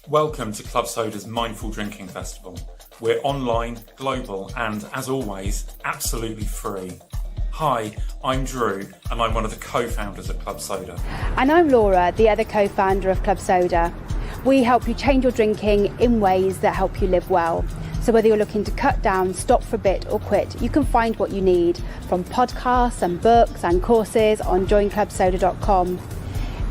Welcome to Club Soda's Mindful Drinking Festival. We're online, global, and as always, absolutely free. Hi, I'm Drew, and I'm one of the co-founders of Club Soda. And I'm Laura, the other co-founder of Club Soda. We help you change your drinking in ways that help you live well. So whether you're looking to cut down, stop for a bit or quit, you can find what you need from podcasts and books and courses on joinclubsoda.com.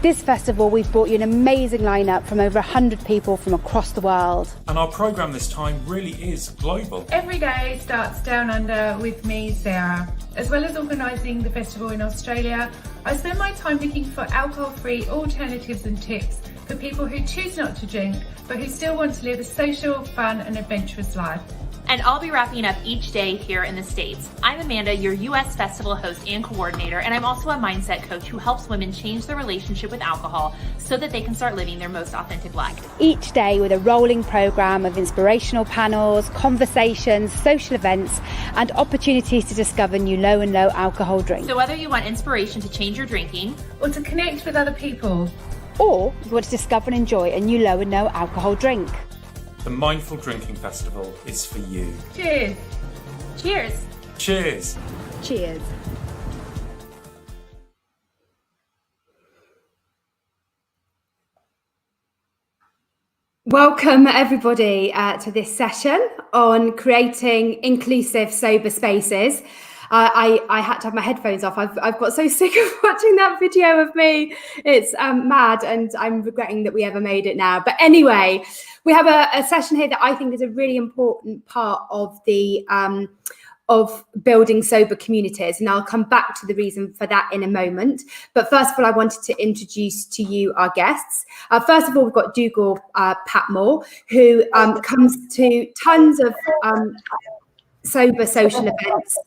This festival, we've brought you an amazing lineup from over 100 people from across the world. And our programme this time really is global. Every day starts down under with me, Sarah. As well as organising the festival in Australia, I spend my time looking for alcohol-free alternatives and tips for people who choose not to drink, but who still want to live a social, fun and adventurous life. And I'll be wrapping up each day here in the States. I'm Amanda, your US festival host and coordinator, and I'm also a mindset coach who helps women change their relationship with alcohol so that they can start living their most authentic life. Each day with a rolling programme of inspirational panels, conversations, social events, and opportunities to discover new low and low alcohol drinks. So whether you want inspiration to change your drinking, or to connect with other people, or you want to discover and enjoy a new low and no alcohol drink, the Mindful Drinking Festival is for you. Cheers! cheers! Cheers! cheers. Welcome everybody to this session on creating inclusive sober spaces. I had to have my headphones off. I've got so sick of watching that video of me. It's mad, and I'm regretting that we ever made it now. But anyway, we have a session here that I think is a really important part of the of building sober communities, and I'll come back to the reason for that in a moment. But first of all, I wanted to introduce to you our guests. First of all, we've got Dougal Patmore, who comes to tons of sober social events.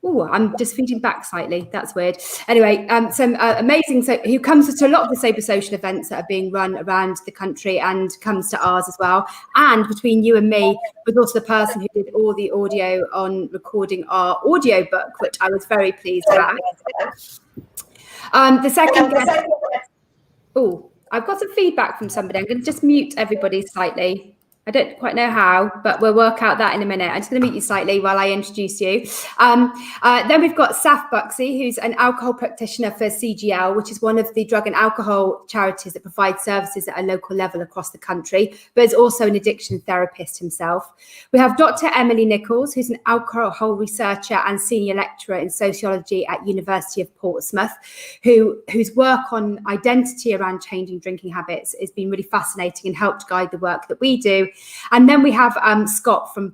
Oh, I'm just feeding back slightly. That's weird. Anyway, some amazing, who comes to a lot of the sober social events that are being run around the country and comes to ours as well. And between you and me, was also the person who did all the audio on recording our audio book, which I was very pleased about. The second guest. Oh, I've got some feedback from somebody. I'm going to just mute everybody slightly. I don't quite know how, but we'll work out that in a minute. I'm just going to meet you slightly while I introduce you. Then we've got Saf Buxy, who's an alcohol practitioner for CGL, which is one of the drug and alcohol charities that provide services at a local level across the country, but is also an addiction therapist himself. We have Dr. Emily Nicholls, who's an alcohol researcher and senior lecturer in sociology at University of Portsmouth, whose work on identity around changing drinking habits has been really fascinating and helped guide the work that we do. And then we have Scott from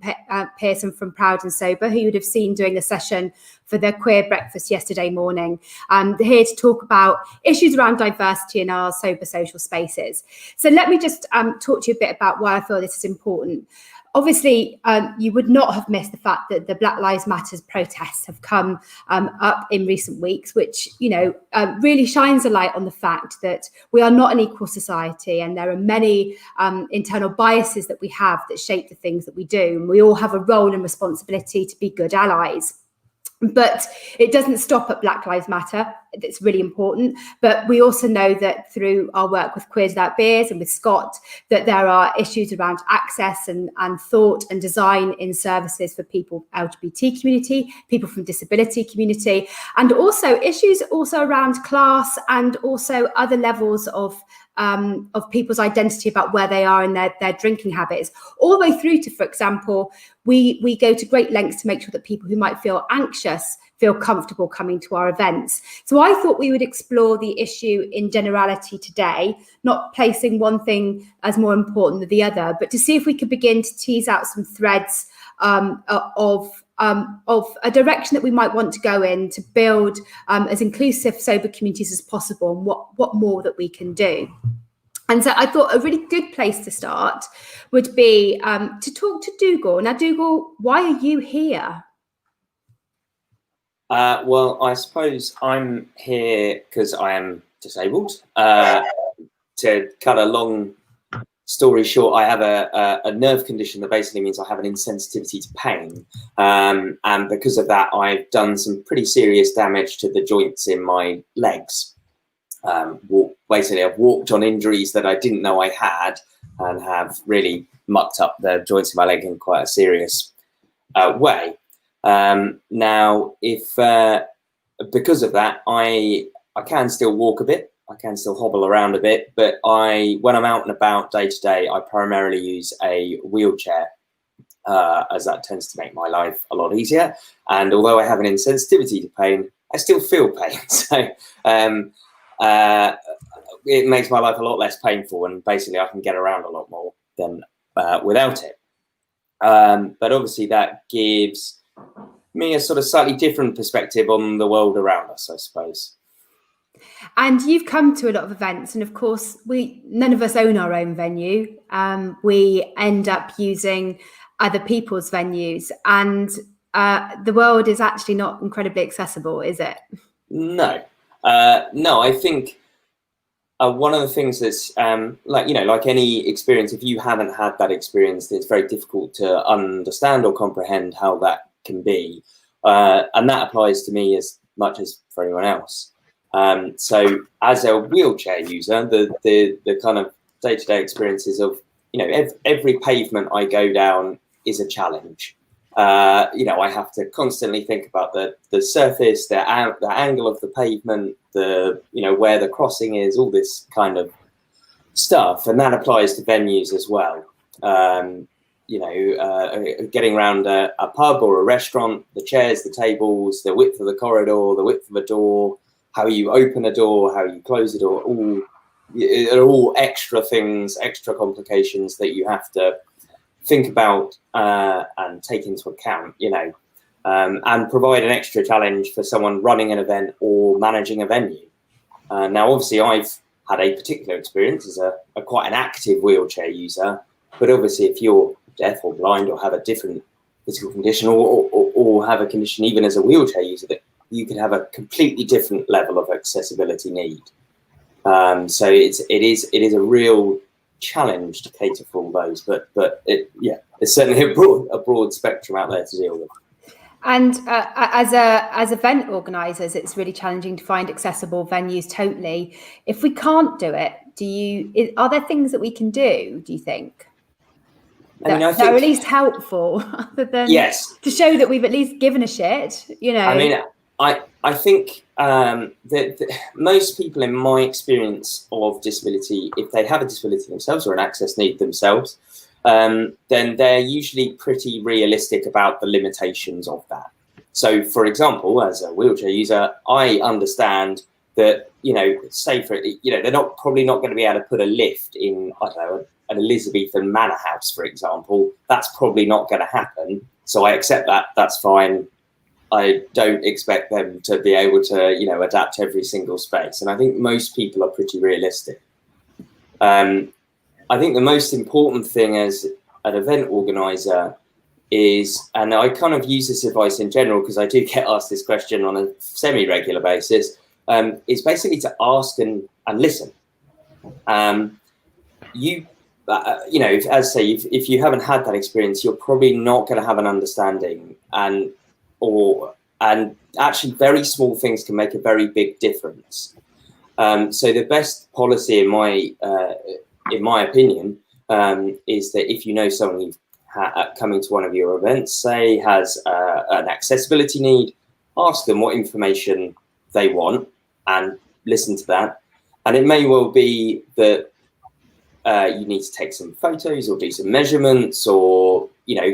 Pearson from Proud and Sober, who you would have seen doing a session for their queer breakfast yesterday morning. They're here to talk about issues around diversity in our sober social spaces. So let me just talk to you a bit about why I feel this is important. Obviously, you would not have missed the fact that the Black Lives Matter protests have come up in recent weeks, which, really shines a light on the fact that we are not an equal society, and there are many internal biases that we have that shape the things that we do. And we all have a role and responsibility to be good allies. But it doesn't stop at Black Lives Matter. It's really important. But we also know that through our work with Queers Without Beers and with Scott, that there are issues around access and thought and design in services for people LGBT community, people from disability community, and also issues also around class and also other levels of people's identity about where they are in their drinking habits, all the way through to, for example, we go to great lengths to make sure that people who might feel anxious feel comfortable coming to our events. So I thought we would explore the issue in generality today, not placing one thing as more important than the other, but to see if we could begin to tease out some threads of a direction that we might want to go in to build as inclusive sober communities as possible, and what more that we can do. And so I thought a really good place to start would be to talk to Dougal. Now, Dougal, why are you here? Well, I suppose I'm here because I am disabled. To cut a long story short, I have a nerve condition that basically means I have an insensitivity to pain. And because of that, I've done some pretty serious damage to the joints in my legs. Basically, I've walked on injuries that I didn't know I had, and have really mucked up the joints of my leg in quite a serious way. Now, if because of that, I can still walk a bit, I can still hobble around a bit, but when I'm out and about day to day, I primarily use a wheelchair, as that tends to make my life a lot easier. And although I have an insensitivity to pain, I still feel pain. So it makes my life a lot less painful, and basically I can get around a lot more than without it. But obviously that gives me a sort of slightly different perspective on the world around us, I suppose. And you've come to a lot of events, and of course none of us own our own venue. We end up using other people's venues, and the world is actually not incredibly accessible, is it? No, I think one of the things that's like any experience, if you haven't had that experience, it's very difficult to understand or comprehend how that can be, and that applies to me as much as for anyone else. So as a wheelchair user, the kind of day-to-day experiences of, every pavement I go down is a challenge. I have to constantly think about the surface, the angle of the pavement, where the crossing is, all this kind of stuff. And that applies to venues as well. Getting around a pub or a restaurant, the chairs, the tables, the width of the corridor, the width of a door, how you open a door, how you close a door, are all extra things, extra complications that you have to think about and take into account, and provide an extra challenge for someone running an event or managing a venue. Now, obviously, I've had a particular experience as a quite an active wheelchair user, but obviously, if you're deaf or blind or have a different physical condition or have a condition even as a wheelchair user, that you could have a completely different level of accessibility need. So it is a real challenge to cater for all those, but it's certainly a broad spectrum out there to deal with. And as event organisers, it's really challenging to find accessible venues. Totally. If we can't do it, are there things that we can do? Do you think? I think that are at least helpful, other than to show that we've at least given a shit. I think that most people, in my experience of disability, if they have a disability themselves or an access need themselves, then they're usually pretty realistic about the limitations of that. So, for example, as a wheelchair user, I understand that, they're probably not going to be able to put a lift in, an Elizabethan manor house, for example. That's probably not going to happen. So I accept that. That's fine. I don't expect them to be able to, adapt to every single space. And I think most people are pretty realistic. I think the most important thing as an event organizer is, and I kind of use this advice in general because I do get asked this question on a semi-regular basis, is basically to ask and listen. As I say, if you haven't had that experience, you're probably not going to have an understanding, and actually very small things can make a very big difference. So the best policy, in my opinion, is that if you know someone who's coming to one of your events, say has an accessibility need, ask them what information they want and listen to that. And it may well be that you need to take some photos or do some measurements, or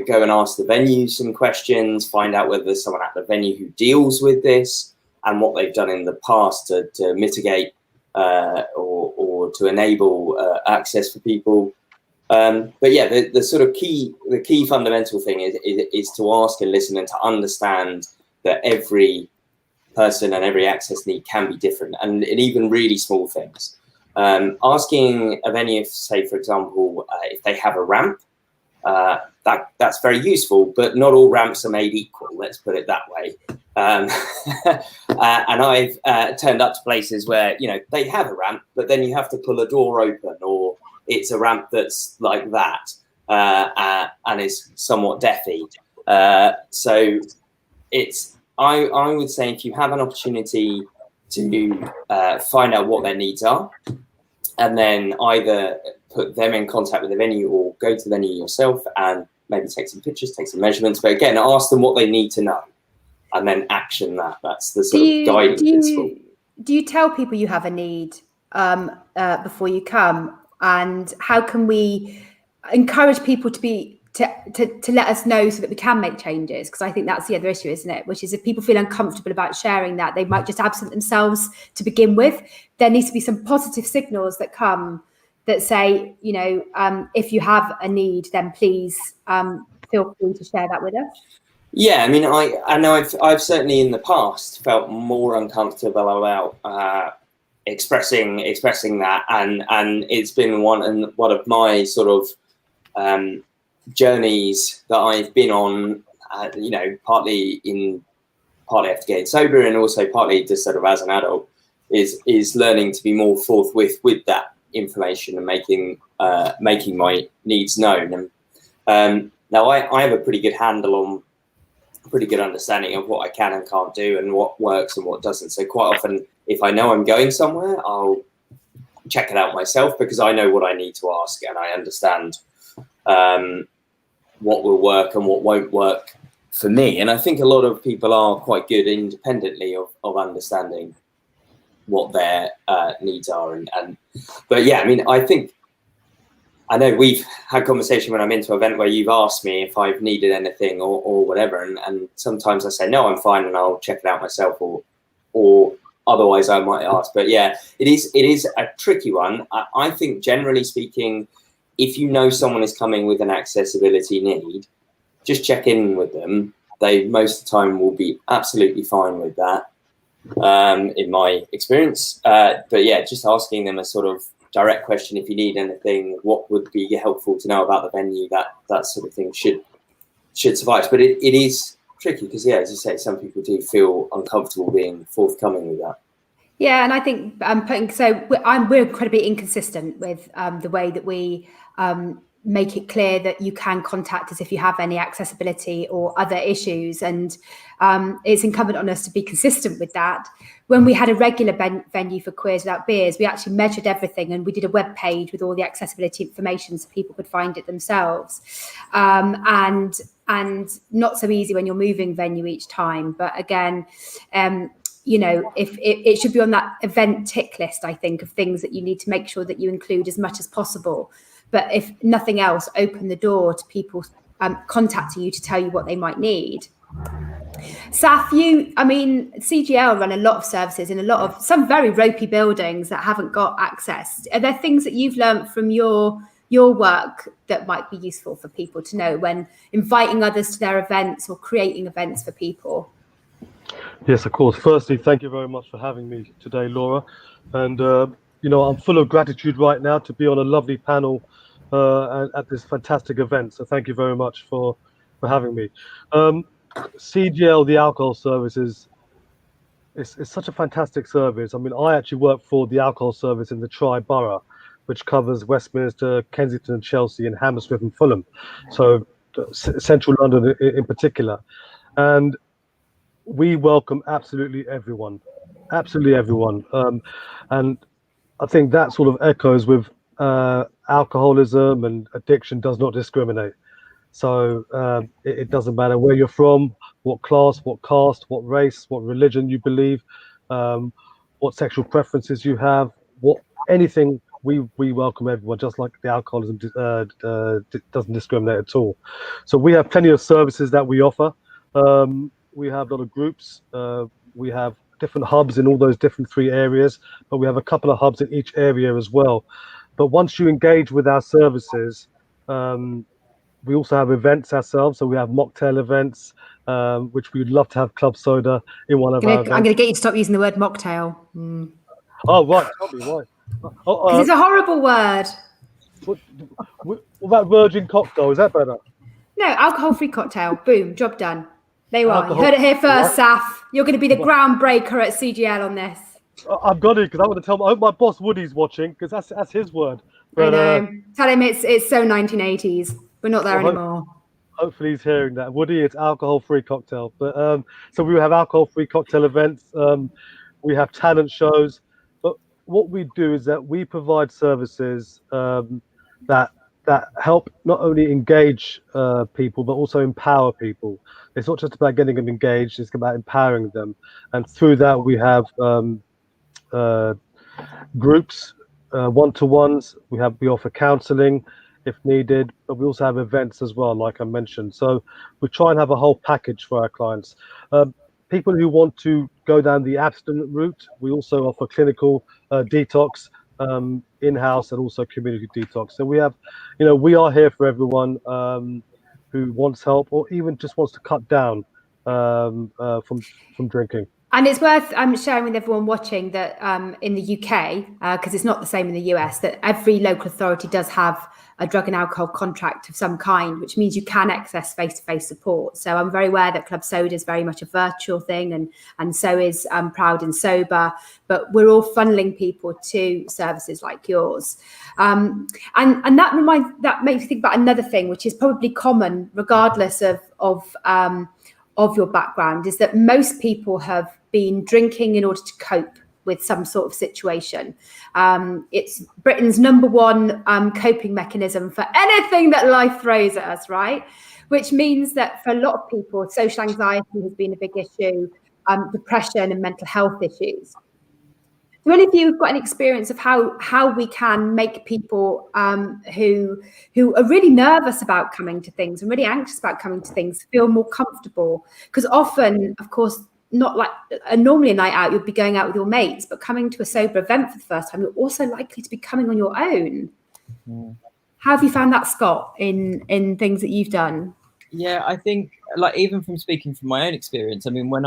go and ask the venue some questions, find out whether there's someone at the venue who deals with this and what they've done in the past to mitigate or to enable access for people. But yeah, the sort of key fundamental thing is to ask and listen and to understand that every person and every access need can be different, and even really small things. Asking a venue, say, for example, if they have a ramp, that's very useful, but not all ramps are made equal, let's put it that way. And I've turned up to places where, they have a ramp, but then you have to pull a door open, or it's a ramp that's like that and is somewhat deafy. So I would say, if you have an opportunity to find out what their needs are, and then either put them in contact with the venue, or go to the venue yourself and maybe take some pictures, take some measurements, but again, ask them what they need to know and then action that. That's the sort of guiding principle. Do you tell people you have a need before you come? And how can we encourage people to let us know so that we can make changes? Because I think that's the other issue, isn't it? Which is, if people feel uncomfortable about sharing that, they might just absent themselves to begin with. There needs to be some positive signals that come that say, you know, if you have a need, then please feel free to share that with us. Yeah, I mean, I know I've certainly in the past felt more uncomfortable about expressing that, and it's been one of my sort of journeys that I've been on, you know, partly after getting sober, and also partly just sort of as an adult, is learning to be more forthwith with that information and making my needs known. And now I have a pretty good handle on, pretty good understanding of what I can and can't do and what works and what doesn't. So quite often, if I know I'm going somewhere, I'll check it out myself, because I know what I need to ask and I understand what will work and what won't work for me. And I think a lot of people are quite good independently of understanding what their needs are. But yeah, I mean, I know we've had conversation when I'm into an event where you've asked me if I've needed anything or whatever, and sometimes I say no, I'm fine, and I'll check it out myself, or otherwise I might ask. But yeah, it is a tricky one. I think generally speaking, if you know someone is coming with an accessibility need, just check in with them. They most of the time will be absolutely fine with that, in my experience. But yeah, just asking them a sort of direct question, if you need anything, what would be helpful to know about the venue, that sort of thing should suffice. But it is tricky because, yeah, as you say, some people do feel uncomfortable being forthcoming with that. Yeah, and I think we're incredibly inconsistent with the way that we make it clear that you can contact us if you have any accessibility or other issues, and it's incumbent on us to be consistent with that. When we had a regular venue for Queers Without Beers, we actually measured everything, and we did a web page with all the accessibility information so people could find it themselves. And not so easy when you're moving venue each time, but again, you know, if it should be on that event tick list, I think, of things that you need to make sure that you include as much as possible. But if nothing else, open the door to people contacting you to tell you what they might need. Saf, CGL run a lot of services in some very ropey buildings that haven't got access. Are there things that you've learned from your work that might be useful for people to know when inviting others to their events or creating events for people? Yes, of course. Firstly, thank you very much for having me today, Laura. And, you know, I'm full of gratitude right now to be on a lovely panel at this fantastic event. So thank you very much for having me. CGL, the alcohol services, it's such a fantastic service. I mean, I actually work for the alcohol service in the Tri-Borough, which covers Westminster, Kensington, Chelsea, and Hammersmith and Fulham. So central London in particular. And we welcome absolutely everyone. And I think that sort of echoes with alcoholism, and addiction does not discriminate. So it doesn't matter where you're from, what class, what caste, what race, what religion you believe, what sexual preferences you have, anything. We welcome everyone, just like the alcoholism doesn't discriminate at all. So we have plenty of services that we offer. We have a lot of groups. We have different hubs in all those different 3 areas, but we have a couple of hubs in each area as well. But once you engage with our services, we also have events ourselves. So we have mocktail events, which we'd love to have club soda in one of our events. I'm going to get you to stop using the word mocktail. Mm. Oh, right. Tell me why. Because it's a horrible word. What about virgin cocktail? Is that better? No, alcohol-free cocktail. Boom, job done. There you are. You heard it here first, Saf. You're going to be the groundbreaker at CGL on this. I've got it, because I want to tell. I hope my boss Woody's watching, because that's his word. But, I know. Tell him it's so 1980s. We're not there anymore. Hopefully he's hearing that. Woody, it's alcohol-free cocktail. But so we have alcohol-free cocktail events. We have talent shows. But what we do is that we provide services that help not only engage people but also empower people. It's not just about getting them engaged; it's about empowering them. And through that, we have groups, one-to-ones. We offer counselling if needed, but we also have events as well, like I mentioned. So we try and have a whole package for our clients. People who want to go down the abstinent route, we also offer clinical detox in-house and also community detox. So we have, we are here for everyone who wants help or even just wants to cut down from drinking. And it's worth sharing with everyone watching that in the UK, because it's not the same in the US, that every local authority does have a drug and alcohol contract of some kind, which means you can access face-to-face support. So I'm very aware that Club Soda is very much a virtual thing, and so is Proud and Sober, but we're all funneling people to services like yours. And that makes me think about another thing, which is probably common regardless of your background, is that most people have been drinking in order to cope with some sort of situation. It's Britain's #1 coping mechanism for anything that life throws at us, right? Which means that for a lot of people, social anxiety has been a big issue, depression and mental health issues. Do any of you have got an experience of how we can make people who are really nervous about coming to things and really anxious about coming to things feel more comfortable? Because often, of course, not like normally a night out, you'll be going out with your mates, but coming to a sober event for the first time, you're also likely to be coming on your own. Mm-hmm. How have you found that, Scott, in things that you've done? Yeah, I think, like, even from speaking from my own experience, I mean, when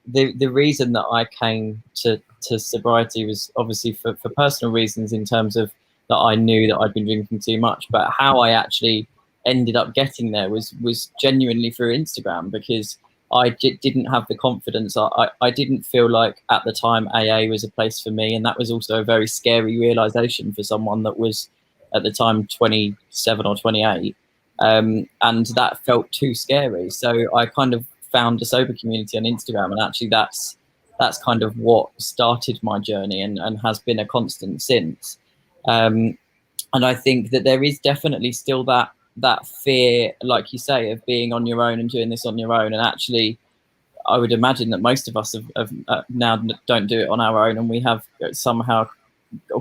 the reason that I came to sobriety was obviously for personal reasons, in terms of that I knew that I'd been drinking too much, but how I actually ended up getting there was genuinely through Instagram, because I didn't have the confidence. I didn't feel like at the time AA was a place for me, and that was also a very scary realization for someone that was at the time 27 or 28, and that felt too scary. So I kind of found a sober community on Instagram, and actually that's kind of what started my journey and has been a constant since. And I think that there is definitely still that fear, like you say, of being on your own and doing this on your own. And actually, I would imagine that most of us have now don't do it on our own, and we have somehow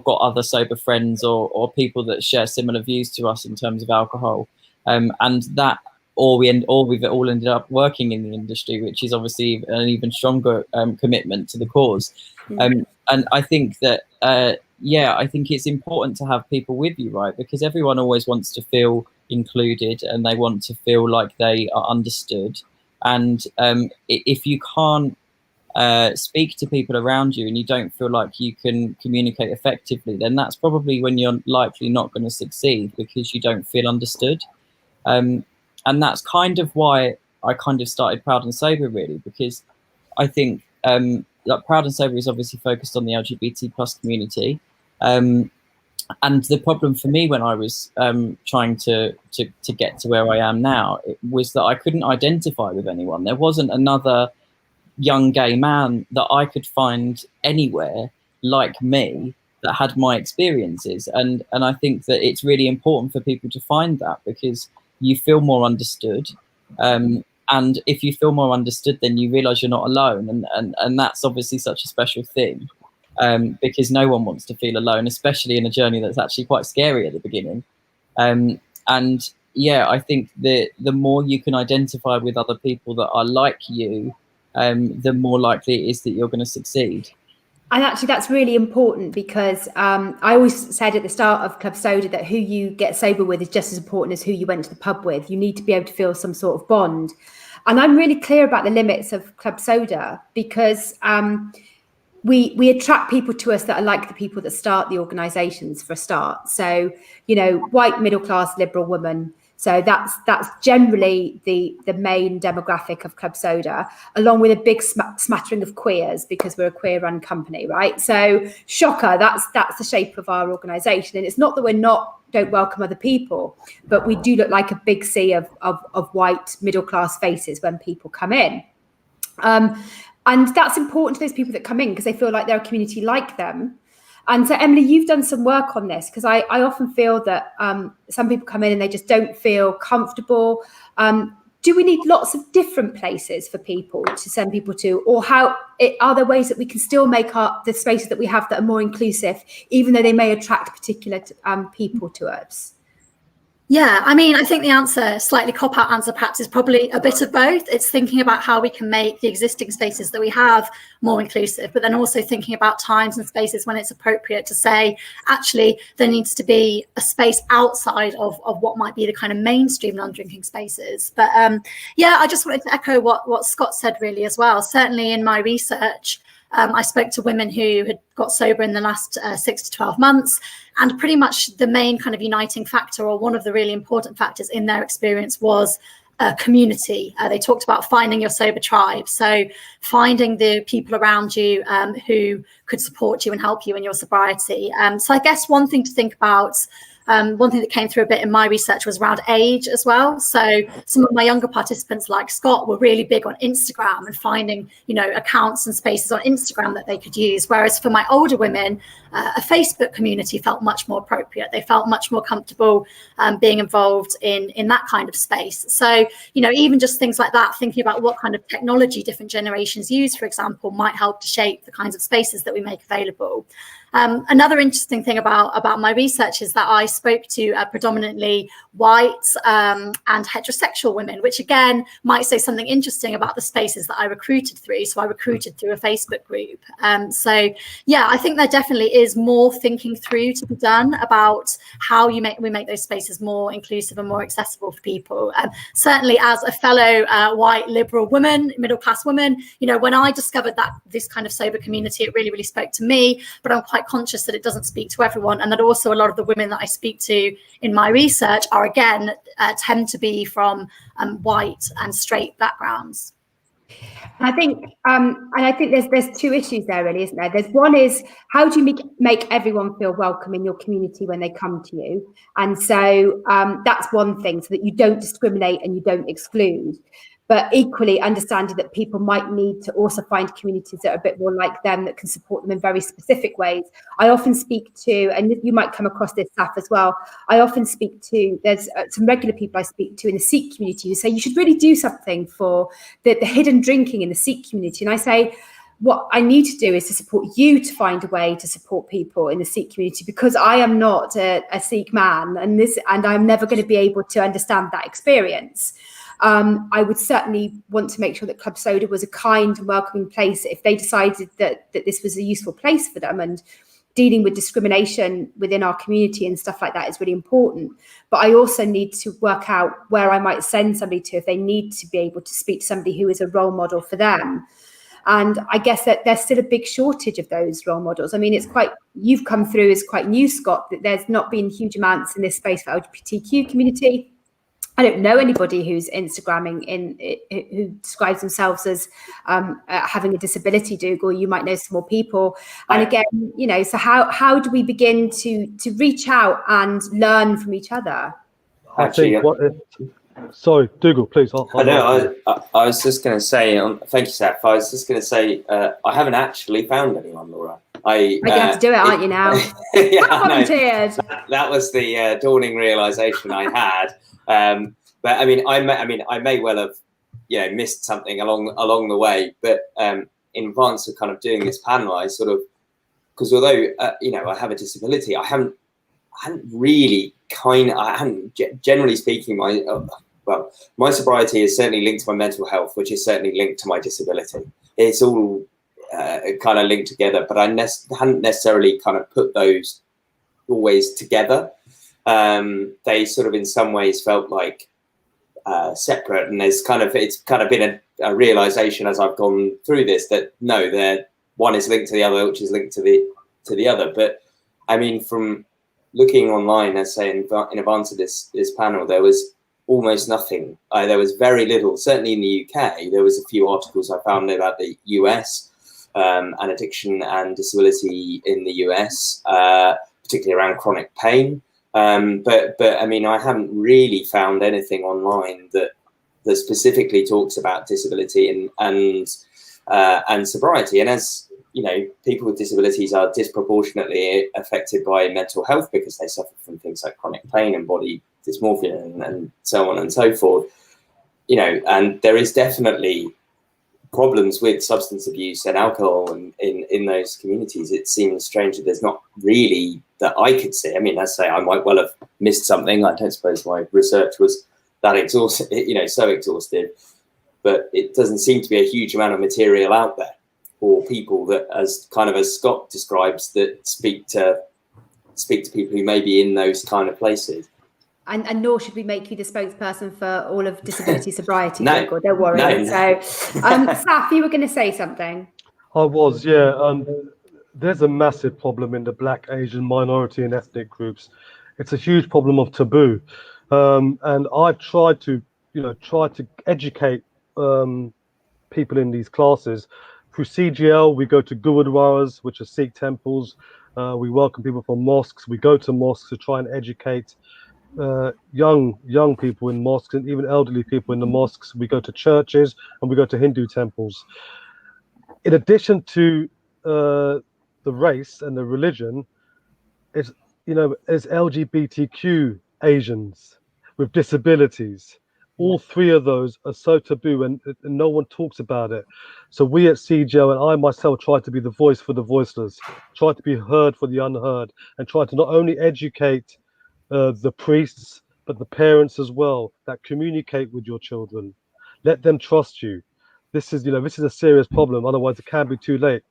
got other sober friends or people that share similar views to us in terms of alcohol, and that. Or we've all ended up working in the industry, which is obviously an even stronger commitment to the cause. And I think that, I think it's important to have people with you, right? Because everyone always wants to feel included and they want to feel like they are understood. And if you can't speak to people around you and you don't feel like you can communicate effectively, then that's probably when you're likely not going to succeed, because you don't feel understood. And that's kind of why I kind of started Proud and Sober, really, because I think that Proud and Sober is obviously focused on the LGBT plus community. And the problem for me when I was trying to get to where I am now, was that I couldn't identify with anyone. There wasn't another young gay man that I could find anywhere like me that had my experiences. And I think that it's really important for people to find that, because you feel more understood. And if you feel more understood, then you realize you're not alone. And that's obviously such a special thing, because no one wants to feel alone, especially in a journey that's actually quite scary at the beginning. And I think the more you can identify with other people that are like you, the more likely it is that you're going to succeed. And actually, that's really important, because I always said at the start of Club Soda that who you get sober with is just as important as who you went to the pub with. You need to be able to feel some sort of bond. And I'm really clear about the limits of Club Soda, because we attract people to us that are like the people that start the organisations, for a start. So, white, middle class, liberal woman. So that's generally the main demographic of Club Soda, along with a big smattering of queers, because we're a queer-run company, right? So, shocker, that's the shape of our organisation. And it's not that we don't welcome other people, but we do look like a big sea of white middle-class faces when people come in. And that's important to those people that come in, because they feel like they're a community like them. And so, Emily, you've done some work on this, because I often feel that some people come in and they just don't feel comfortable. Do we need lots of different places for people to send people to, or are there ways that we can still make the spaces that we have that are more inclusive, even though they may attract particular people to us? Yeah, I mean, I think the answer, slightly cop-out answer perhaps, is probably a bit of both. It's thinking about how we can make the existing spaces that we have more inclusive, but then also thinking about times and spaces when it's appropriate to say, actually, there needs to be a space outside of what might be the kind of mainstream non-drinking spaces. But yeah, I just wanted to echo what Scott said really as well. Certainly in my research, I spoke to women who had got sober in the last 6 to 12 months, and pretty much the main kind of uniting factor, or one of the really important factors in their experience, was community. They talked about finding your sober tribe. So finding the people around you who could support you and help you in your sobriety. So I guess one thing to think about, one thing that came through a bit in my research was around age as well. So some of my younger participants, like Scott, were really big on Instagram and finding, accounts and spaces on Instagram that they could use. Whereas for my older women, a Facebook community felt much more appropriate. They felt much more comfortable being involved in that kind of space. So, even just things like that, thinking about what kind of technology different generations use, for example, might help to shape the kinds of spaces that we make available. Another interesting thing about my research is that I spoke to predominantly white and heterosexual women, which again might say something interesting about the spaces that I recruited through. So I recruited through a Facebook group. So yeah, I think there definitely is more thinking through to be done about how we make those spaces more inclusive and more accessible for people. Certainly as a fellow white liberal woman, middle class woman, when I discovered that this kind of sober community, it really, really spoke to me, but I'm quite conscious that it doesn't speak to everyone, and that also a lot of the women that I speak to in my research are again tend to be from white and straight backgrounds. I think there's two issues there, really, isn't there? There's one is, how do you make everyone feel welcome in your community when they come to you? And so that's one thing, so that you don't discriminate and you don't exclude. But equally understanding that people might need to also find communities that are a bit more like them, that can support them in very specific ways. I often speak to, and you might come across this, Saf, as well, I often speak to, there's some regular people I speak to in the Sikh community who say, you should really do something for the hidden drinking in the Sikh community. And I say, what I need to do is to support you to find a way to support people in the Sikh community, because I am not a Sikh man, and I'm never going to be able to understand that experience. I would certainly want to make sure that Club Soda was a kind and welcoming place if they decided that this was a useful place for them, and dealing with discrimination within our community and stuff like that is really important. But I also need to work out where I might send somebody to if they need to be able to speak to somebody who is a role model for them. And I guess that there's still a big shortage of those role models. I mean, you've come through as quite new, Scott, that there's not been huge amounts in this space for LGBTQ community. I don't know anybody who's Instagramming who describes themselves as having a disability, Dougal. You might know some more people. And again, so how do we begin to reach out and learn from each other? Sorry, Dougal, please. I was just going to say, thank you, Saf. I was just going to say, I haven't actually found anyone, Laura. You have to do it, aren't you now? Yeah, volunteers. That was the dawning realization I had. But I mean, I may well have, missed something along the way. But in advance of kind of doing this panel, I sort of, because although I have a disability, I hadn't generally speaking, my sobriety is certainly linked to my mental health, which is certainly linked to my disability. It's all kind of linked together, but I hadn't necessarily kind of put those always together. They sort of in some ways felt like separate, and it's kind of been a realization as I've gone through this that no, one is linked to the other, which is linked to the other. But I mean, from looking online, as say in advance of this panel, there was almost nothing. There was very little. Certainly in the UK, there was a few articles I found about the US and addiction and disability in the US, particularly around chronic pain. But I mean, I haven't really found anything online that specifically talks about disability and sobriety. And as people with disabilities are disproportionately affected by mental health because they suffer from things like chronic pain and body dysmorphia and so on and so forth. And there is definitely problems with substance abuse and alcohol in those communities. It seems strange that there's not really, that I could see. I mean, let's say I might well have missed something. I don't suppose my research was that exhaustive, so exhaustive, but it doesn't seem to be a huge amount of material out there for people that, as Scott describes, that speak to people who may be in those kind of places. And nor should we make you the spokesperson for all of disability sobriety. No, don't worry. no. So, Saf, you were going to say something. I was, yeah. There's a massive problem in the Black, Asian, minority and ethnic groups. It's a huge problem of taboo. And I've tried to educate people in these classes. Through CGL, we go to Gurudwaras, which are Sikh temples. We welcome people from mosques. We go to mosques to try and educate young people in mosques and even elderly people in the mosques. We go to churches and we go to Hindu temples. In addition to the race and the religion, it's LGBTQ Asians with disabilities. All three of those are so taboo and no one talks about it. So we at CGL and I myself try to be the voice for the voiceless, try to be heard for the unheard, and try to not only educate the priests, but the parents as well, that communicate with your children. Let them trust you. This is a serious problem. Otherwise, it can be too late.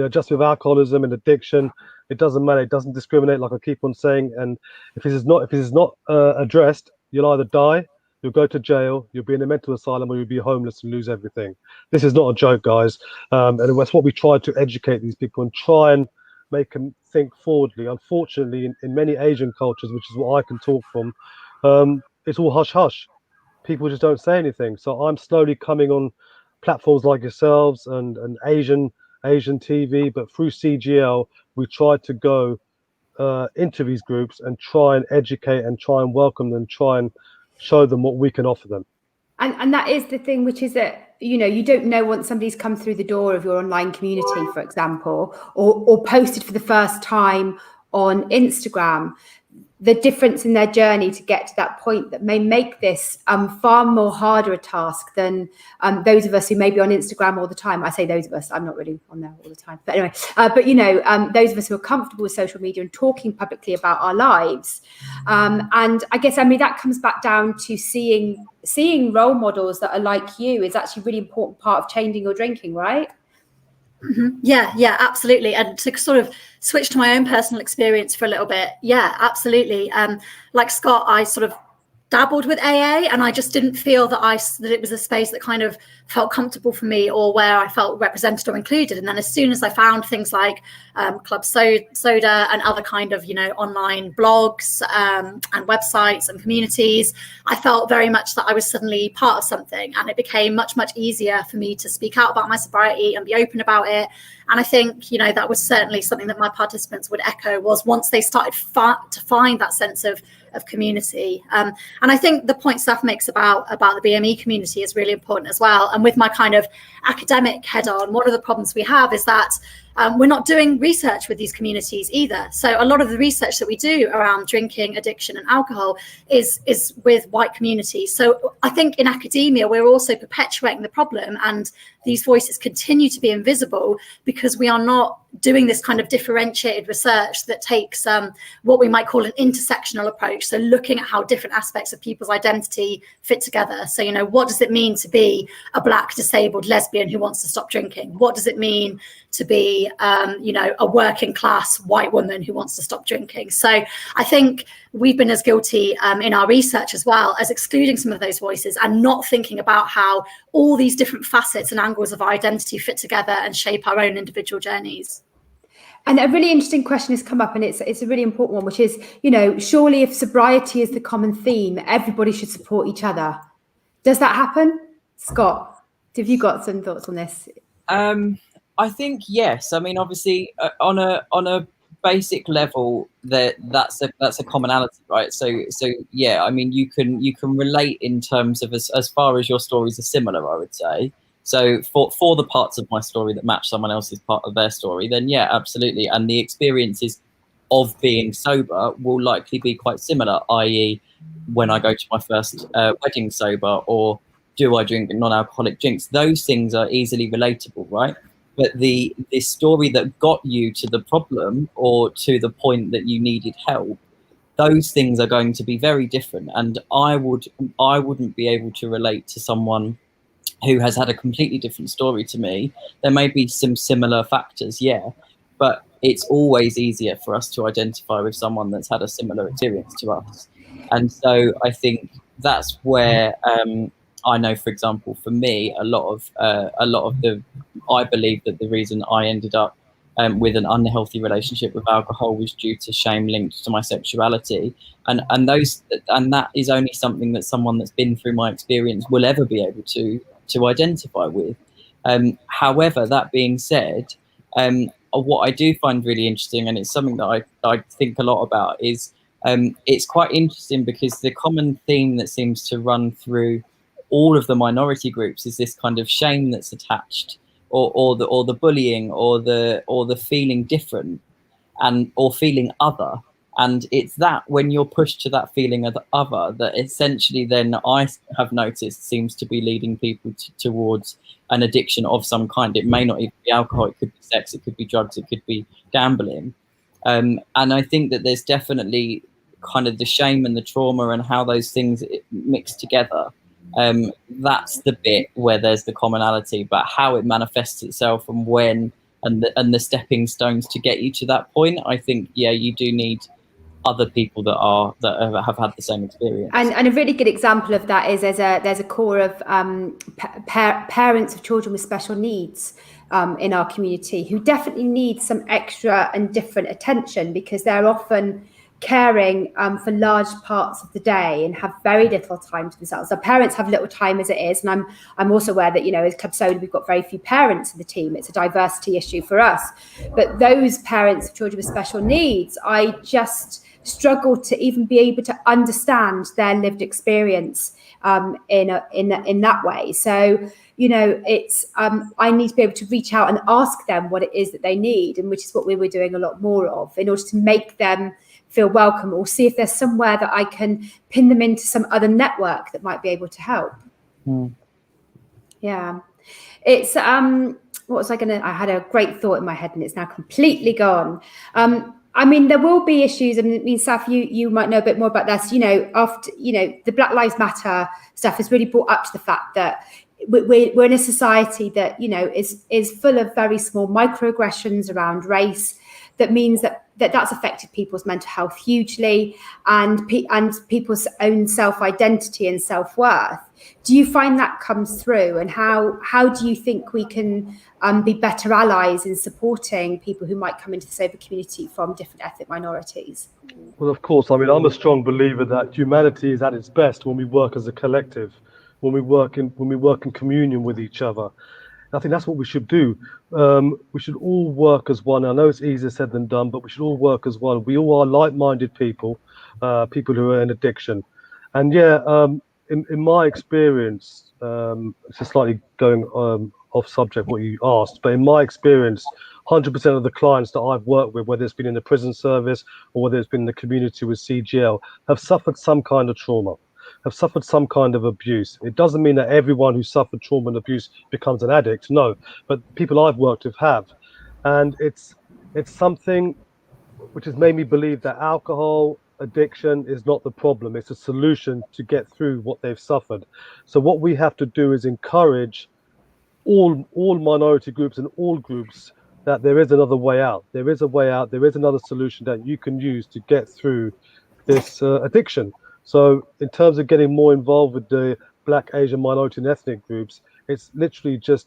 Just with alcoholism and addiction, it doesn't matter. It doesn't discriminate, like I keep on saying. And if it is not addressed, you'll either die, you'll go to jail, you'll be in a mental asylum, or you'll be homeless and lose everything. This is not a joke, guys. And that's what we try to educate these people and try and make them think forwardly. Unfortunately, in many Asian cultures, which is what I can talk from, it's all hush hush. People just don't say anything. So I'm slowly coming on platforms like yourselves and Asian TV, but through CGL, we try to go into these groups and try and educate and try and welcome them, try and show them what we can offer them. And that is the thing, which is that, you don't know once somebody's come through the door of your online community, for example, or posted for the first time on Instagram, the difference in their journey to get to that point that may make this far more harder a task than those of us who may be on Instagram all the time. I say those of us, I'm not really on there all the time. But anyway, those of us who are comfortable with social media and talking publicly about our lives. And I guess, that comes back down to seeing role models that are like you is actually a really important part of changing your drinking, right? Mm-hmm. Yeah, absolutely. And to sort of switch to my own personal experience for a little bit, yeah, absolutely. Like Scott, I sort of dabbled with AA, and I just didn't feel that it was a space that kind of felt comfortable for me or where I felt represented or included. And then as soon as I found things like Club Soda and other kind of online blogs and websites and communities, I felt very much that I was suddenly part of something, and it became much easier for me to speak out about my sobriety and be open about it. And I think that was certainly something that my participants would echo, was once they started to find that sense of community. And I think the point Saf makes about the BME community is really important as well. And with my kind of academic head on, one of the problems we have is that we're not doing research with these communities either. So a lot of the research that we do around drinking, addiction and alcohol is with white communities. So I think in academia, we're also perpetuating the problem, and these voices continue to be invisible because we are not doing this kind of differentiated research that takes what we might call an intersectional approach. So looking at how different aspects of people's identity fit together. So, what does it mean to be a Black disabled lesbian who wants to stop drinking? What does it mean to be, a working class white woman who wants to stop drinking? So I think we've been as guilty in our research as well as excluding some of those voices and not thinking about how all these different facets and angles of our identity fit together and shape our own individual journeys. And a really interesting question has come up, and it's a really important one, which is, surely if sobriety is the common theme, everybody should support each other. Does that happen? Scott, have you got some thoughts on this? I think yes. I mean, obviously, on a basic level, that's a commonality, right? So yeah. I mean, you can relate in terms of as far as your stories are similar, I would say. So for the parts of my story that match someone else's part of their story, then yeah, absolutely. And the experiences of being sober will likely be quite similar, i.e. when I go to my first wedding sober, or do I drink non-alcoholic drinks? Those things are easily relatable, right? But the story that got you to the problem or to the point that you needed help, those things are going to be very different. And I wouldn't be able to relate to someone who has had a completely different story to me. There may be some similar factors, yeah, but it's always easier for us to identify with someone that's had a similar experience to us. And so I think that's where I know, for example, for me, a lot of I believe that the reason I ended up with an unhealthy relationship with alcohol was due to shame linked to my sexuality, and that is only something that someone that's been through my experience will ever be able to identify with. However, that being said, what I do find really interesting, and it's something that I think a lot about, is it's quite interesting because the common theme that seems to run through all of the minority groups is this kind of shame that's attached, or the bullying, or the feeling different, or feeling other. And it's that when you're pushed to that feeling of the other that essentially then I have noticed seems to be leading people towards an addiction of some kind. It may not even be alcohol, it could be sex, it could be drugs, it could be gambling. And I think that there's definitely kind of the shame and the trauma and how those things mix together. That's the bit where there's the commonality, but how it manifests itself and when, and the stepping stones to get you to that point, I think, yeah, you do need other people that have had the same experience. And a really good example of that is there's a core of parents of children with special needs in our community who definitely need some extra and different attention, because they're often caring for large parts of the day and have very little time to themselves. Our parents have little time as it is, and I'm also aware that, you know, as Club Soda, we've got very few parents in the team. It's a diversity issue for us. But those parents of children with special needs, I just struggle to even be able to understand their lived experience in that way. So, you know, it's I need to be able to reach out and ask them what it is that they need, and which is what we were doing a lot more of, in order to make them feel welcome, or see if there's somewhere that I can pin them into some other network that might be able to help. Yeah, it's what was I had a great thought in my head and it's now completely gone. I mean, there will be issues. I mean, Saf, you might know a bit more about this. You know, after, you know, the Black Lives Matter stuff has really brought up to the fact that we're in a society that, you know, is full of very small microaggressions around race. That means that's affected people's mental health hugely, and people's own self-identity and self-worth. Do you find that comes through, and how do you think we can be better allies in supporting people who might come into the sober community from different ethnic minorities? Well, of course. I mean, I'm a strong believer that humanity is at its best when we work as a collective, when we work in communion with each other. I think that's what we should do. We should all work as one. I know it's easier said than done, but we should all work as one. We all are like-minded people, people who are in addiction. And yeah, in my experience, it's just slightly going off subject what you asked, but in my experience, 100% of the clients that I've worked with, whether it's been in the prison service or whether it's been in the community with CGL, have suffered some kind of trauma, have suffered some kind of abuse. It doesn't mean that everyone who suffered trauma and abuse becomes an addict, no, but people I've worked with have. And it's something which has made me believe that alcohol addiction is not the problem, it's a solution to get through what they've suffered. So what we have to do is encourage all minority groups and all groups that there is another way out. There is a way out, there is another solution that you can use to get through this addiction. So in terms of getting more involved with the Black, Asian, minority and ethnic groups, it's literally just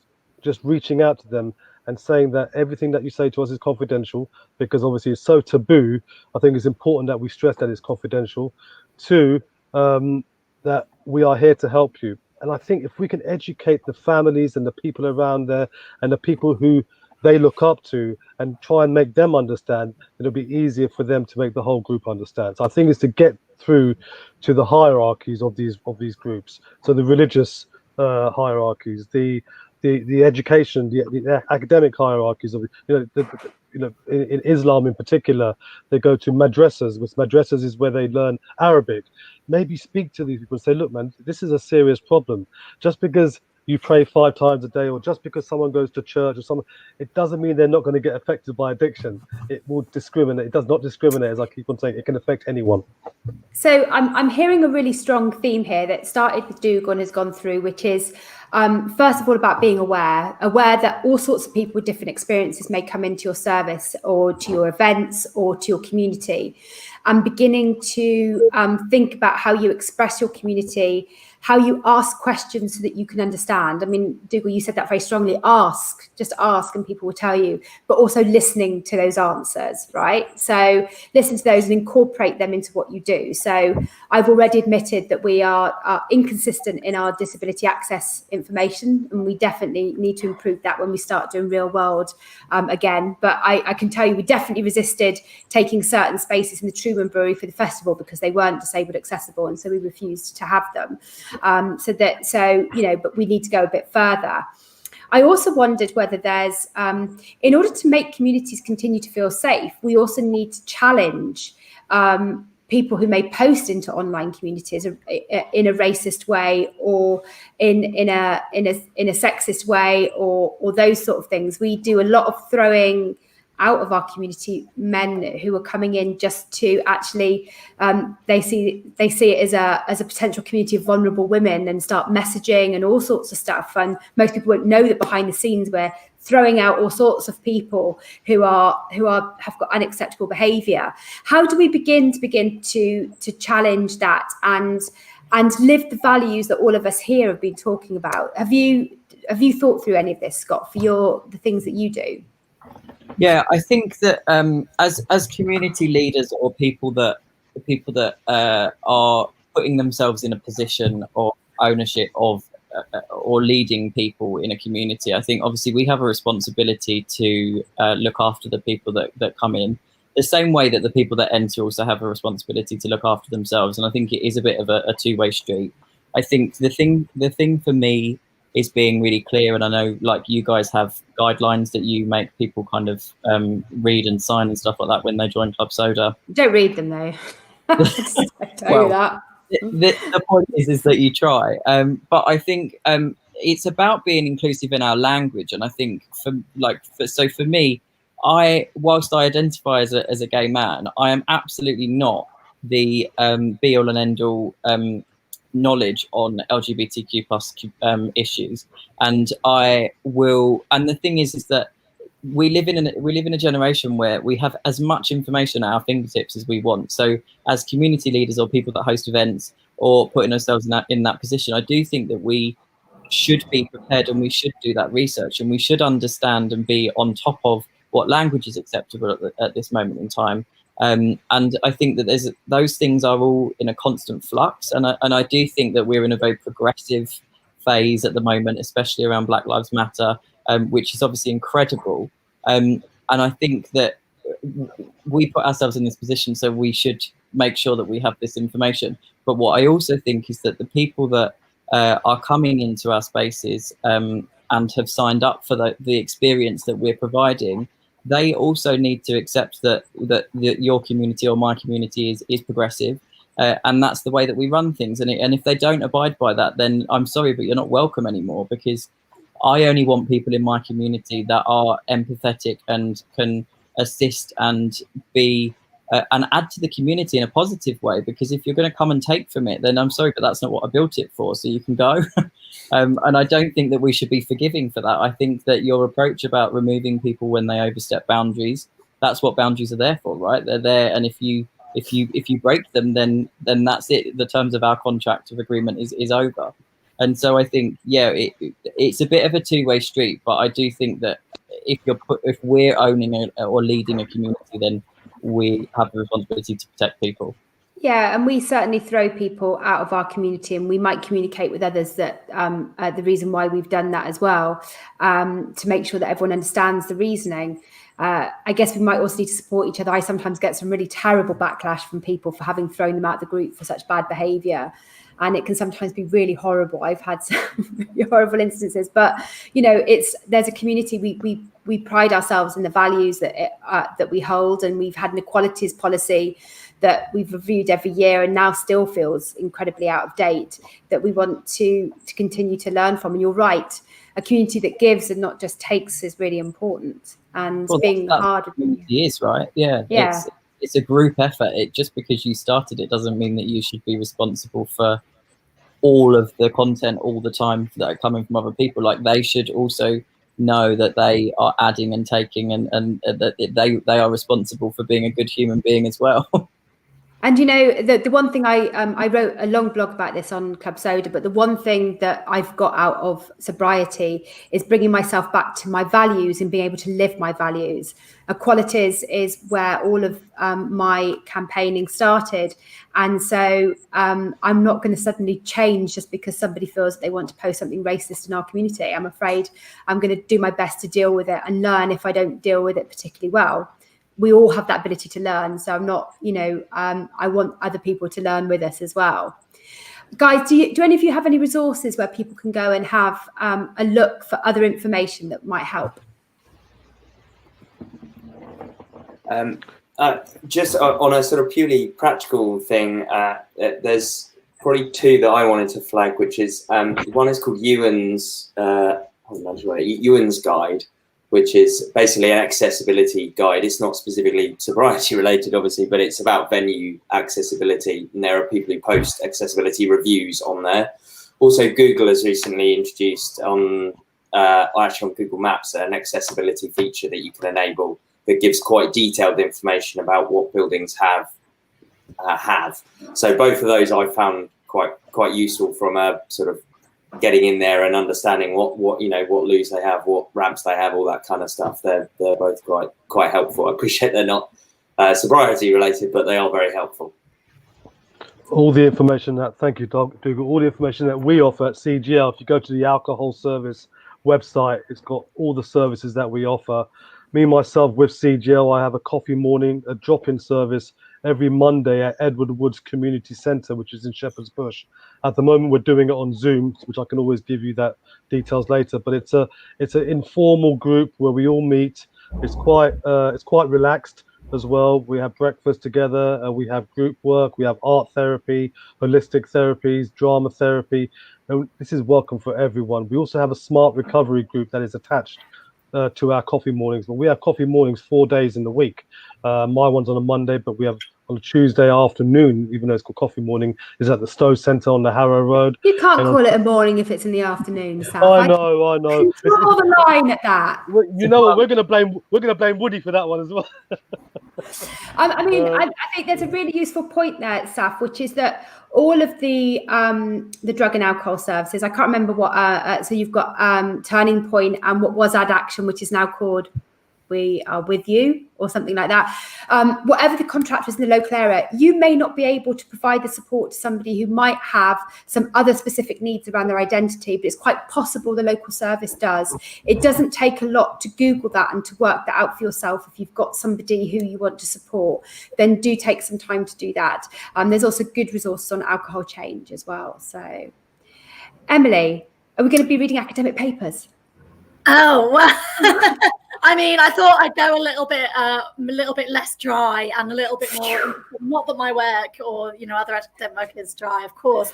reaching out to them and saying that everything that you say to us is confidential, because obviously it's so taboo. I think it's important that we stress that it's confidential. Two, that we are here to help you. And I think if we can educate the families and the people around there and the people who they look up to and try and make them understand, it'll be easier for them to make the whole group understand. So I think it's to get through to the hierarchies of these groups. So the religious hierarchies, the the education, the academic hierarchies of, in Islam in particular, they go to madrasas, which madrasas is where they learn Arabic. Maybe speak to these people and say, look, man, this is a serious problem. Just because you pray 5 times a day, or just because someone goes to church or someone, it doesn't mean they're not going to get affected by addiction. It will discriminate. It does not discriminate, as I keep on saying. It can affect anyone. So I'm hearing a really strong theme here that started with Dougal and has gone through, which is first of all about being aware that all sorts of people with different experiences may come into your service or to your events or to your community, and beginning to think about how you express your community, how you ask questions so that you can understand. I mean, Dougal, you said that very strongly. Just ask and people will tell you, but also listening to those answers, right? So listen to those and incorporate them into what you do. So I've already admitted that we are inconsistent in our disability access information, and we definitely need to improve that when we start doing real world again. But I can tell you, we definitely resisted taking certain spaces in the Truman Brewery for the festival because they weren't disabled accessible, and so we refused to have them. But we need to go a bit further. I also wondered whether there's, in order to make communities continue to feel safe, we also need to challenge people who may post into online communities in a racist way or in a sexist way or those sort of things. We do a lot of throwing out of our community men who are coming in just to actually they see it as a potential community of vulnerable women and start messaging and all sorts of stuff, and most people won't know that behind the scenes we're throwing out all sorts of people who have got unacceptable behavior. How do we begin to challenge that and live the values that all of us here have been talking about? Have you thought through any of this, Scott, for the things that you do? Yeah, I think that as community leaders or people that are putting themselves in a position of ownership of or leading people in a community, I think obviously we have a responsibility to look after the people that come in, the same way that the people that enter also have a responsibility to look after themselves. And I think it is a bit of a two-way street. I think the thing for me is being really clear, and I know like you guys have guidelines that you make people kind of read and sign and stuff like that when they join Club Soda. Don't read them though. The point is that you try, but I think it's about being inclusive in our language. And I think for me, whilst I identify as a gay man, I am absolutely not the be all and end all knowledge on LGBTQ plus issues, and the thing is that we live in a generation where we have as much information at our fingertips as we want. So as community leaders or people that host events or putting ourselves in that position, I do think that we should be prepared and we should do that research and we should understand and be on top of what language is acceptable at this moment in time. And I think that those things are all in a constant flux, and I do think that we're in a very progressive phase at the moment, especially around Black Lives Matter, which is obviously incredible. And I think that we put ourselves in this position, so we should make sure that we have this information. But what I also think is that the people that are coming into our spaces and have signed up for the experience that we're providing, they also need to accept that your community or my community is progressive, and that's the way that we run things. And if they don't abide by that, then I'm sorry, but you're not welcome anymore, because I only want people in my community that are empathetic and can assist and be and add to the community in a positive way. Because if you're going to come and take from it, then I'm sorry, but that's not what I built it for, so you can go. And I don't think that we should be forgiving for that. I think that your approach about removing people when they overstep boundaries, that's what boundaries are there for, right? They're there, and if you break them, then that's it. The terms of our contract of agreement is over. And so I think, it's a bit of a two-way street, but I do think that if we're owning or leading a community, then we have the responsibility to protect people. Yeah, and we certainly throw people out of our community, and we might communicate with others that the reason why we've done that as well, to make sure that everyone understands the reasoning. I guess we might also need to support each other. I sometimes get some really terrible backlash from people for having thrown them out of the group for such bad behaviour. and it can sometimes be really horrible. I've had some really horrible instances, but there's a community. We pride ourselves in the values that we hold, and we've had an equalities policy that we've reviewed every year and now still feels incredibly out of date, that we want to continue to learn from. And you're right, a community that gives and not just takes is really important. And being hard is right. Yeah. It's a group effort. Just because you started it doesn't mean that you should be responsible for all of the content all the time that are coming from other people. Like, they should also know that they are adding and taking, and that they are responsible for being a good human being as well. And the one thing I wrote a long blog about this on Club Soda, but the one thing that I've got out of sobriety is bringing myself back to my values and being able to live my values. Equalities is where all of my campaigning started. And so I'm not going to suddenly change just because somebody feels that they want to post something racist in our community. I'm afraid I'm going to do my best to deal with it and learn if I don't deal with it particularly well. We all have that ability to learn. So I'm not, I want other people to learn with us as well. Guys, do any of you have any resources where people can go and have a look for other information that might help? Just on a sort of purely practical thing, there's probably two that I wanted to flag, which is one is called Ewan's Guide, which is basically an accessibility guide. It's not specifically sobriety related, obviously, but it's about venue accessibility. And there are people who post accessibility reviews on there. Also, Google has recently introduced on Google Maps an accessibility feature that you can enable that gives quite detailed information about what buildings have. So both of those I found quite useful from a sort of getting in there and understanding what loos they have, what ramps they have, all that kind of stuff. They're both quite helpful. I appreciate they're not sobriety related, but they are very helpful. All the information thank you, Dougal. All the information that we offer at CGL, if you go to the Alcohol Service website, it's got all the services that we offer. Me, myself, with CGL, I have a coffee morning, a drop-in service every Monday at Edward Woods Community Centre, which is in Shepherd's Bush. At the moment, we're doing it on Zoom, which I can always give you that details later. But it's an informal group where we all meet. It's quite relaxed as well. We have breakfast together. We have group work. We have art therapy, holistic therapies, drama therapy. And this is welcome for everyone. We also have a smart recovery group that is attached to our coffee mornings. But we have coffee mornings 4 days in the week. My one's on a Monday, but we have on a Tuesday afternoon, even though it's called coffee morning, is at the Stowe Centre on the Harrow Road. You can't call it a morning if it's in the afternoon, Saf. I know. Draw the line at that. You know what? We're gonna blame Woody for that one as well. I think there's a really useful point there, Saf, which is that all of the drug and alcohol services, I can't remember what. So you've got Turning Point and what was Add Action, which is now called We Are With You or something like that. Whatever the contract was in the local area, you may not be able to provide the support to somebody who might have some other specific needs around their identity, but it's quite possible the local service does. It doesn't take a lot to Google that and to work that out for yourself. If you've got somebody who you want to support, then do take some time to do that. There's also good resources on alcohol change as well. So, Emily, are we going to be reading academic papers? Oh, well, I mean, I thought I'd go a little bit less dry and a little bit more, not that my work or, other academic work is dry, of course.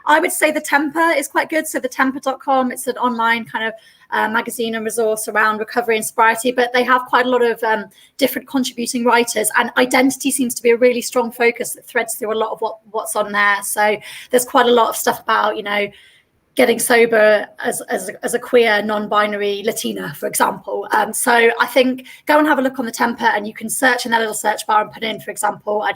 I would say the Temper is quite good. So the temper.com, it's an online kind of magazine and resource around recovery and sobriety, but they have quite a lot of different contributing writers, and identity seems to be a really strong focus that threads through a lot of what's on there. So there's quite a lot of stuff about, getting sober as a queer, non-binary Latina, for example. So I think go and have a look on the Temper, and you can search in that little search bar and put in, for example,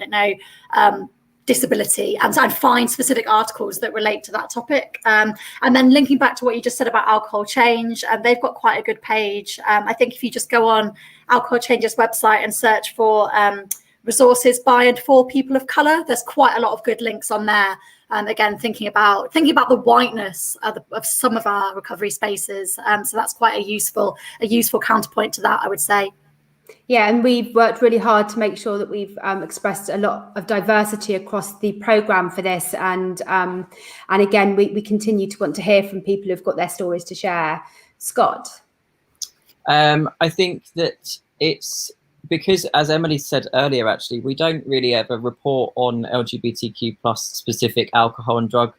disability, and find specific articles that relate to that topic. And then linking back to what you just said about alcohol change, they've got quite a good page. I think if you just go on Alcohol Change's website and search for resources by and for people of colour, there's quite a lot of good links on there. Again, thinking about the whiteness of some of our recovery spaces. So that's quite a useful counterpoint to that, I would say. Yeah, and we've worked really hard to make sure that we've expressed a lot of diversity across the programme for this, and again, we continue to want to hear from people who've got their stories to share. Scott? I think that it's because, as Emily said earlier, actually, we don't really ever report on LGBTQ plus specific alcohol and drug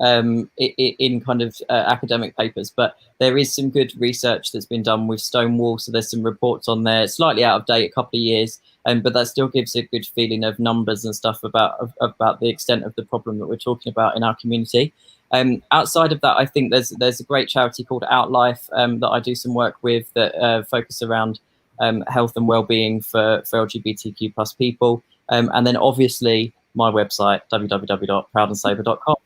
in kind of academic papers, but there is some good research that's been done with Stonewall, so there's some reports on there, slightly out of date, a couple of years, but that still gives a good feeling of numbers and stuff about the extent of the problem that we're talking about in our community. Outside of that, I think there's a great charity called Outlife that I do some work with that focus around health and well-being for LGBTQ plus people, and then obviously my website, www.proudandsober.com.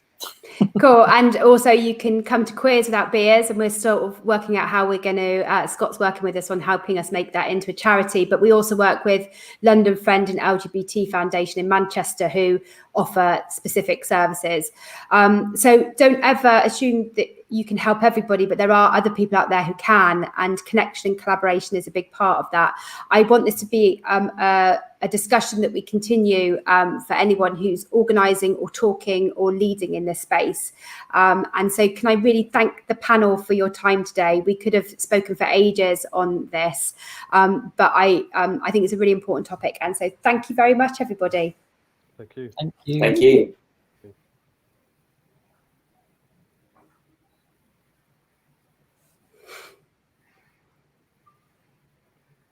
Cool. And also you can come to Queers Without Beers, and we're sort of working out how we're going to, Scott's working with us on helping us make that into a charity, but we also work with London Friend and LGBT Foundation in Manchester, who offer specific services. So don't ever assume that you can help everybody, but there are other people out there who can, and connection and collaboration is a big part of that. I want this to be a discussion that we continue for anyone who's organising or talking or leading in this space. And so can I really thank the panel for your time today? We could have spoken for ages on this, but I think it's a really important topic. And so thank you very much, everybody. Thank you. Thank you. Thank you.